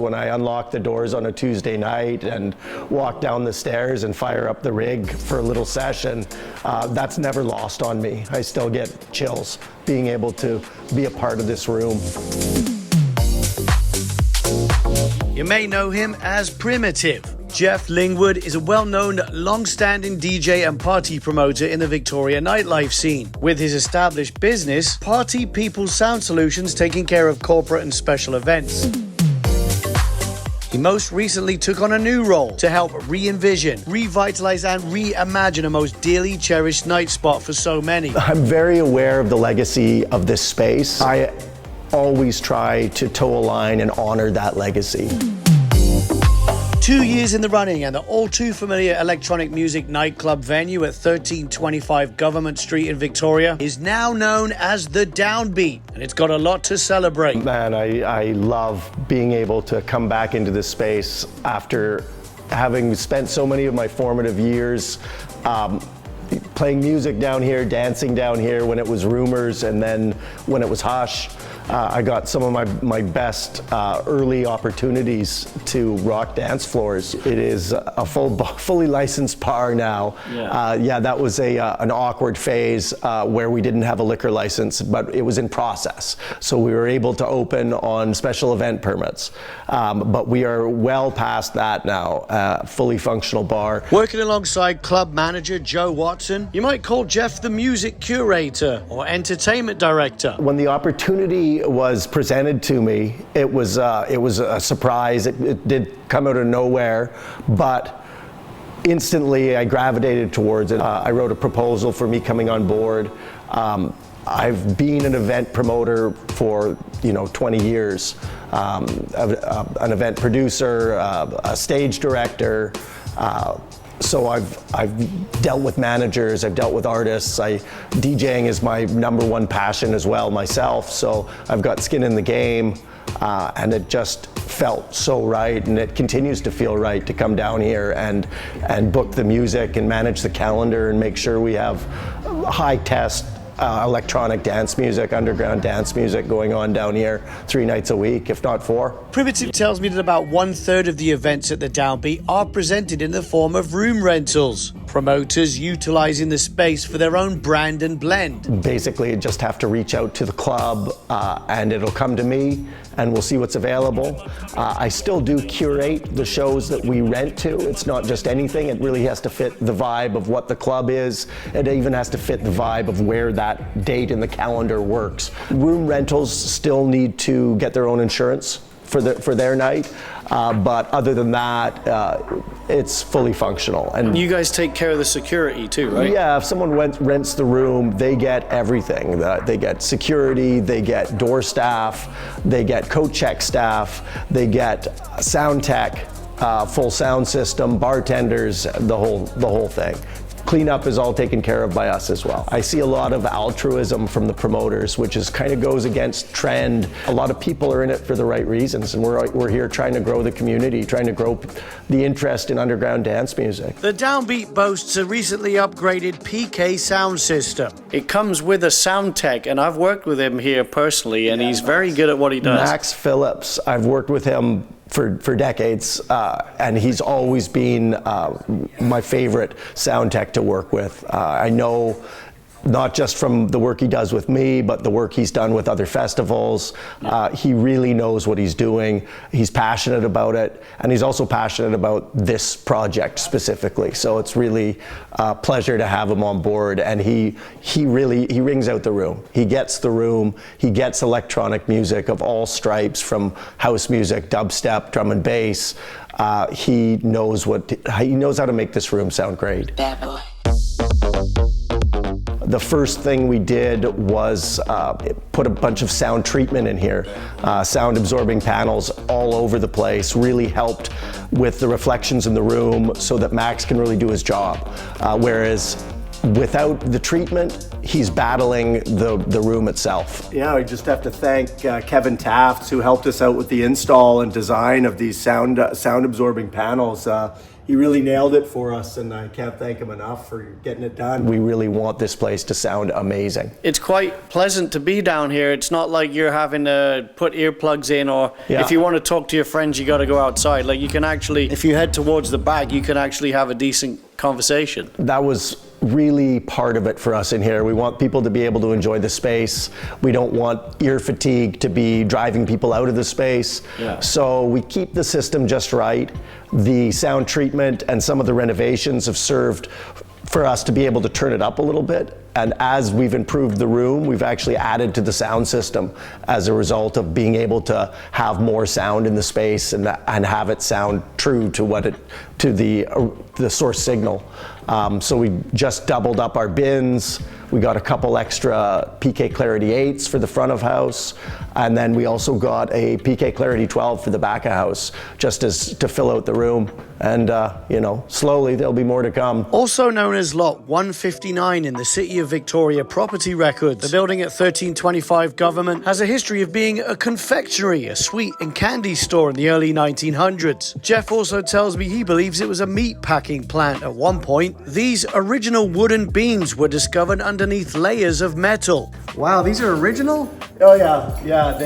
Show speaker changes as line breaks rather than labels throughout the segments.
When I unlock the doors on a Tuesday night and walk down the stairs and fire up the rig for a little session, that's never lost on me. I still get chills being able to be a part of this room.
You may know him as Primitive. Jeff Lingwood is a well-known, long-standing DJ and party promoter in the Victoria nightlife scene, with his established business, Party People Sound Solutions, taking care of corporate and special events. He most recently took on a new role to help re-envision, revitalize and reimagine a most dearly cherished night spot for so many.
I'm very aware of the legacy of this space. I always try to toe a line and honor that legacy.
2 years in the running, and the all-too-familiar Electronic Music Nightclub venue at 1325 Government Street in Victoria is now known as the Downbeat, and it's got a lot to celebrate.
Man, I love being able to come back into this space after having spent so many of my formative years playing music down here, dancing down here when it was Rumors, and then when it was Hush. I got some of my best early opportunities to rock dance floors. It is a fully licensed bar now. Yeah, that was an awkward phase where we didn't have a liquor license, but it was in process. So we were able to open on special event permits. But we are well past that now, fully functional bar.
Working alongside club manager Joe Watson, you might call Jeff the music curator or entertainment director.
When the opportunity was presented to me, it was a surprise. It did come out of nowhere, but instantly I gravitated towards it. I wrote a proposal for me coming on board. I've been an event promoter for 20 years, an event producer, a stage director. So I've dealt with managers, I've dealt with artists. DJing is my #1 passion as well myself, so I've got skin in the game, and it just felt so right, and it continues to feel right to come down here and book the music and manage the calendar and make sure we have high test electronic dance music, underground dance music going on down here 3 nights a week, if not 4.
Primitive tells me that about 1/3 of the events at the Downbeat are presented in the form of room rentals. Promoters utilizing the space for their own brand and blend.
Basically, you just have to reach out to the club and it'll come to me and we'll see what's available. I still do curate the shows that we rent to. It's not just anything. It really has to fit the vibe of what the club is. It even has to fit the vibe of where that date in the calendar works. Room rentals still need to get their own insurance for their night, but other than that, it's fully functional. And
you guys take care of the security too, right?
Yeah, if someone rents the room, they get everything. They get security, they get door staff, they get coat check staff, they get sound tech, full sound system, bartenders, the whole thing. Cleanup is all taken care of by us as well. I see a lot of altruism from the promoters, which is kind of goes against trend. A lot of people are in it for the right reasons, and we're here trying to grow the community, trying to grow the interest in underground dance music.
The Downbeat boasts a recently upgraded PK sound system. It comes with a sound tech, and I've worked with him here personally, and he's very good at what he does.
Max Phillips, I've worked with him for decades, and he's always been my favorite sound tech to work with. I know not just from the work he does with me, but the work he's done with other festivals. He really knows what he's doing. He's passionate about it, and he's also passionate about this project specifically. So it's really a pleasure to have him on board, and he rings out the room. He gets the room. He gets electronic music of all stripes, from house music, dubstep, drum and bass. He knows how to make this room sound great.
Bad boy.
The first thing we did was put a bunch of sound treatment in here. Sound absorbing panels all over the place really helped with the reflections in the room so that Max can really do his job. Whereas without the treatment, he's battling the room itself.
Yeah, we just have to thank Kevin Tafts, who helped us out with the install and design of these sound absorbing panels. He really nailed it for us, and I can't thank him enough for getting it done.
We really want this place to sound amazing.
It's quite pleasant to be down here. It's not like you're having to put earplugs in, or if you want to talk to your friends, you got to go outside. Like, you can actually, if you head towards the back, you can actually have a decent conversation.
That was really part of it for us in here. We want people to be able to enjoy the space. We don't want ear fatigue to be driving people out of the space. So we keep the system just right. The sound treatment and some of the renovations have served for us to be able to turn it up a little bit. And as we've improved the room, we've actually added to the sound system as a result of being able to have more sound in the space and have it sound true to the source signal. So we just doubled up our bins. We got a couple extra PK Clarity 8s for the front of house, and then we also got a PK Clarity 12 for the back of house, just as to fill out the room. And you know, slowly there'll be more to come.
Also known as Lot 159 in the City of Victoria property records, the building at 1325 Government has a history of being a confectionery, a sweet and candy store in the early 1900s. Jeff also tells me he believes it was a meat packing plant at one point. These original wooden beams were discovered underneath layers of metal.
Wow, these are original? Oh yeah,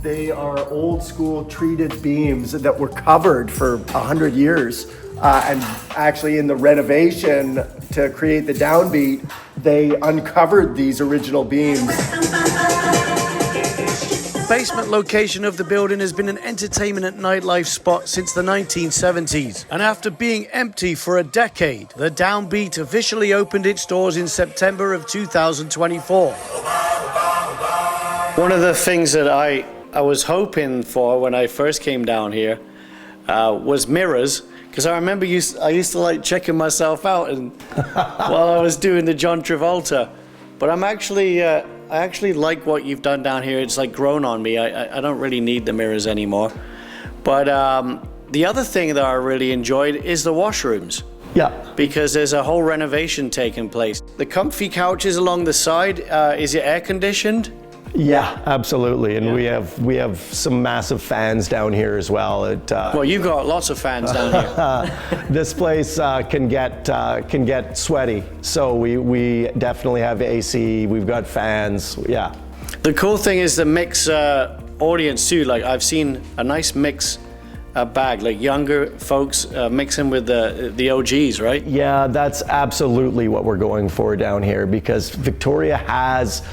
they are old school treated beams that were covered for 100 years. And actually in the renovation to create the Downbeat, they uncovered these original beams.
The basement location of the building has been an entertainment and nightlife spot since the 1970s. And after being empty for a decade, the Downbeat officially opened its doors in September of 2024. One of the things that I was hoping for when I first came down here was mirrors, because I remember I used to like checking myself out and while I was doing the John Travolta. But I actually like what you've done down here. It's like grown on me. I don't really need the mirrors anymore. But the other thing that I really enjoyed is the washrooms.
Yeah.
Because there's a whole renovation taking place. The comfy couches along the side, is it air conditioned?
Yeah, absolutely. And we have some massive fans down here as well.
Well, you've got lots of fans down here.
This place can get sweaty, so we definitely have AC. We've got fans. Yeah.
The cool thing is the mix audience too. Like, I've seen a nice mix bag, like younger folks mixing with the OGs, right?
Yeah, that's absolutely what we're going for down here, because Victoria has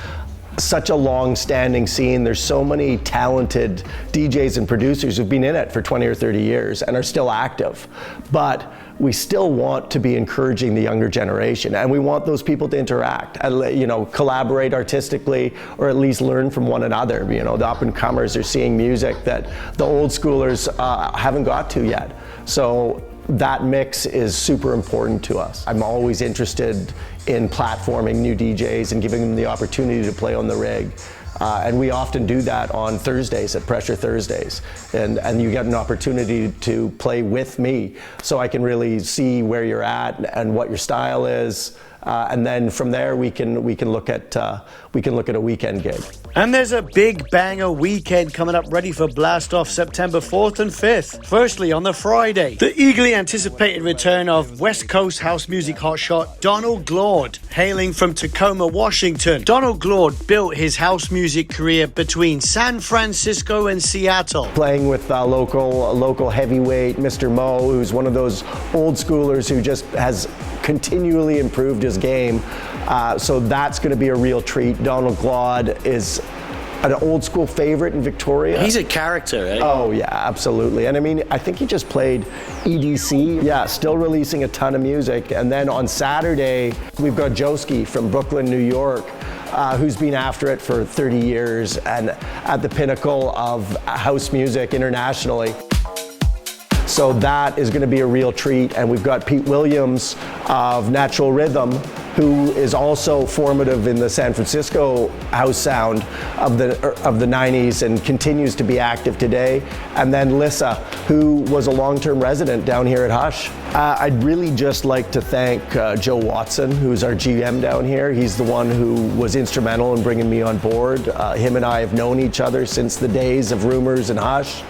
such a long-standing scene. There's so many talented DJs and producers who've been in it for 20 or 30 years and are still active. But we still want to be encouraging the younger generation, and we want those people to interact and, you know, collaborate artistically, or at least learn from one another. You know, the up-and-comers are seeing music that the old schoolers haven't got to yet. So that mix is super important to us. I'm always interested in platforming new DJs and giving them the opportunity to play on the rig. And we often do that on Thursdays at Pressure Thursdays. And you get an opportunity to play with me, so I can really see where you're at and what your style is. And then from there we can look at a weekend gig.
And there's a big banger weekend coming up ready for blast off September 4th and 5th. Firstly, on the Friday, the eagerly anticipated return of West Coast house music hotshot Donald Glaude, hailing from Tacoma, Washington. Donald Glaude built his house music career between San Francisco and Seattle,
playing with local heavyweight Mr. Mo, who's one of those old schoolers who just has continually improved his game. So that's going to be a real treat. Donald Glaude is an old school favorite in Victoria.
He's a character, right?
Oh yeah, absolutely. And I mean, I think he just played EDC. Yeah, still releasing a ton of music. And then on Saturday, we've got Joski from Brooklyn, New York, who's been after it for 30 years and at the pinnacle of house music internationally. So that is going to be a real treat. And we've got Pete Williams of Natural Rhythm, who is also formative in the San Francisco house sound of the 90s and continues to be active today. And then Lissa, who was a long-term resident down here at Hush. I'd really just like to thank Joe Watson, who's our GM down here. He's the one who was instrumental in bringing me on board. Him and I have known each other since the days of Rumors and Hush.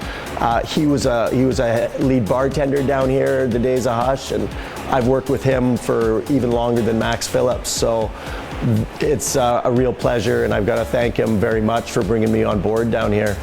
He was a lead bartender down here the days of Hush, and I've worked with him for even longer than Max Phillips. So it's a real pleasure, and I've got to thank him very much for bringing me on board down here.